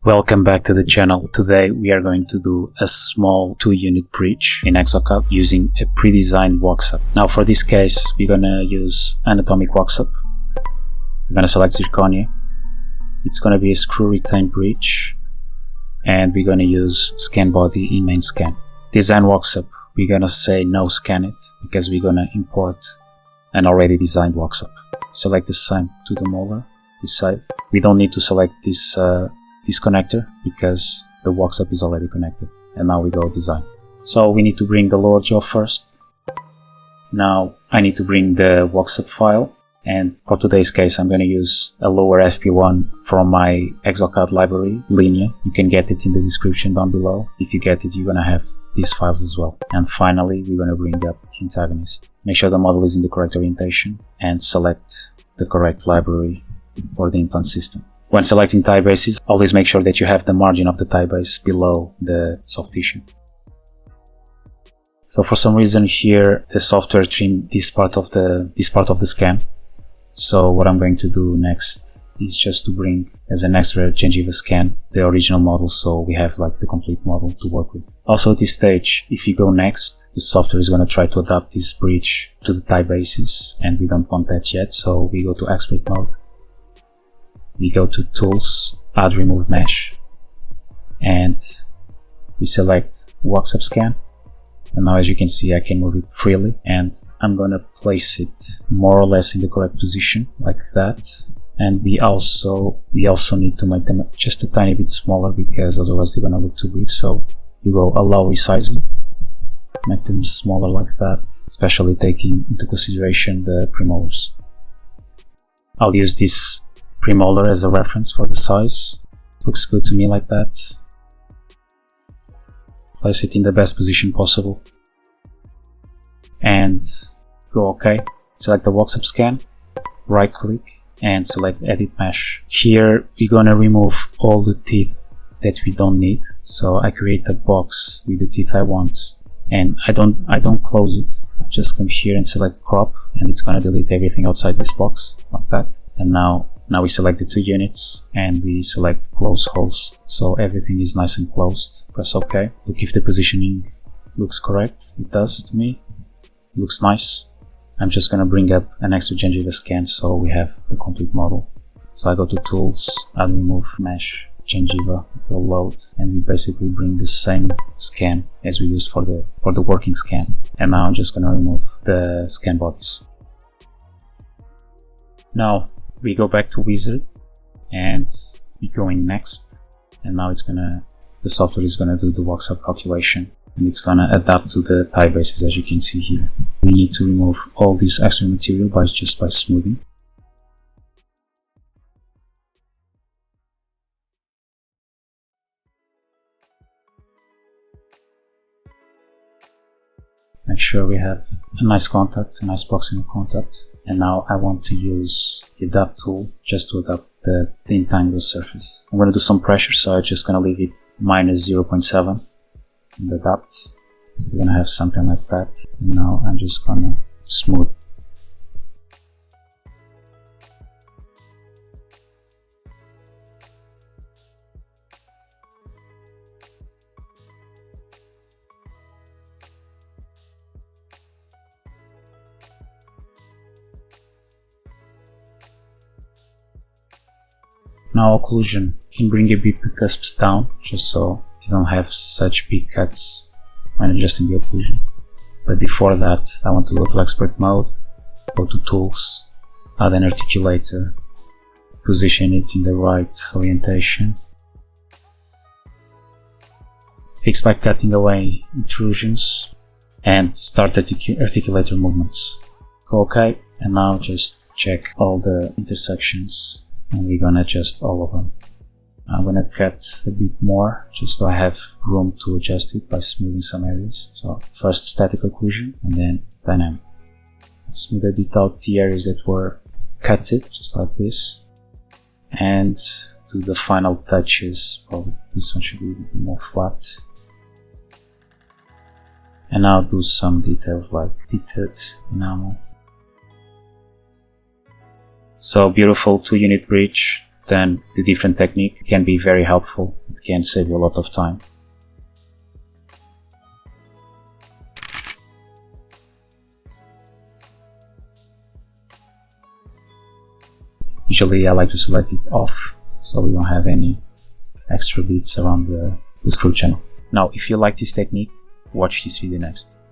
Welcome back to the channel. Today we are going to do a small 2-unit bridge in Exocad using a pre-designed walk-up. Now for this case we're gonna use anatomic walk-up. We're gonna select zirconia. It's gonna be a screw retain bridge and we're gonna use scan body in main scan. Design walk-up, we're gonna say no scan it because we're gonna import an already designed walk-up. Select the same to the molar, we save. We don't need to select this connector because the walk-up is already connected. And now we go design. So we need to bring the lower jaw first. Now I need to bring the walk-up file, and for today's case I'm going to use a lower FP1 from my Exocad library, linear. You can get it in the description down below. If you get it, you're going to have these files as well. And finally we're going to bring up the antagonist. Make sure the model is in the correct orientation and select the correct library for the implant system. When selecting tie bases, always make sure that you have the margin of the tie base below the soft tissue. So for some reason here the software trimmed this part of the scan. So what I'm going to do next is just to bring as an extra gingiva scan the original model, so we have like the complete model to work with. Also at this stage, if you go next, the software is going to try to adapt this bridge to the tie bases, and we don't want that yet, so we go to expert mode. We go to Tools, Add Remove Mesh, and we select walk-up scan. And now as you can see I can move it freely, and I'm gonna place it more or less in the correct position like that. And we also need to make them just a tiny bit smaller because otherwise they're gonna look too big. So you go allow resizing, make them smaller like that, especially taking into consideration the premolars. I'll use this premolar as a reference for the size. Looks good to me like that. Place it in the best position possible and go OK. Select the walk-up scan, right click and select edit mesh. Here we're gonna remove all the teeth that we don't need. So I create a box with the teeth I want, and I don't close it. I just come here and select crop, and it's gonna delete everything outside this box like that. And now we select the 2 units and we select close holes, so everything is nice and closed. Press OK. Look if the positioning looks correct. It does to me. Looks nice. I'm just gonna bring up an extra gingiva scan so we have the complete model. So I go to Tools, Add Remove Mesh, Gingiva, go Load, and we basically bring the same scan as we used for the working scan. And now I'm just gonna remove the scan bodies. Now we go back to Wizard and we go in next, and now the software is gonna do the walk-up calculation, and it's gonna adapt to the tie bases as you can see here. We need to remove all this extra material just by smoothing. Make sure we have a nice contact, a nice proximal contact. And now I want to use the adapt tool just to adapt the entangled surface. I'm going to do some pressure, so I'm just going to leave it minus 0.7 and adapt. So we're going to have something like that. And now I'm just going to smooth. Now occlusion can bring a bit the cusps down, just so you don't have such big cuts when adjusting the occlusion. But before that, I want to go to expert mode, go to Tools, add an articulator, position it in the right orientation. Fix by cutting away intrusions and start articulator movements. Go OK, and now just check all the intersections. And we're gonna adjust all of them. I'm gonna cut a bit more just so I have room to adjust it by smoothing some areas. So first static occlusion and then dynamic. Smooth a bit out the areas that were cutted, just like this, and do the final touches. Probably this one should be a bit more flat. And now do some details like pitted enamel. So beautiful 2-unit bridge. then the different technique can be very helpful. It can save you a lot of time. Usually I like to select it off so we don't have any extra bits around the screw channel. Now if you like this technique, watch this video next.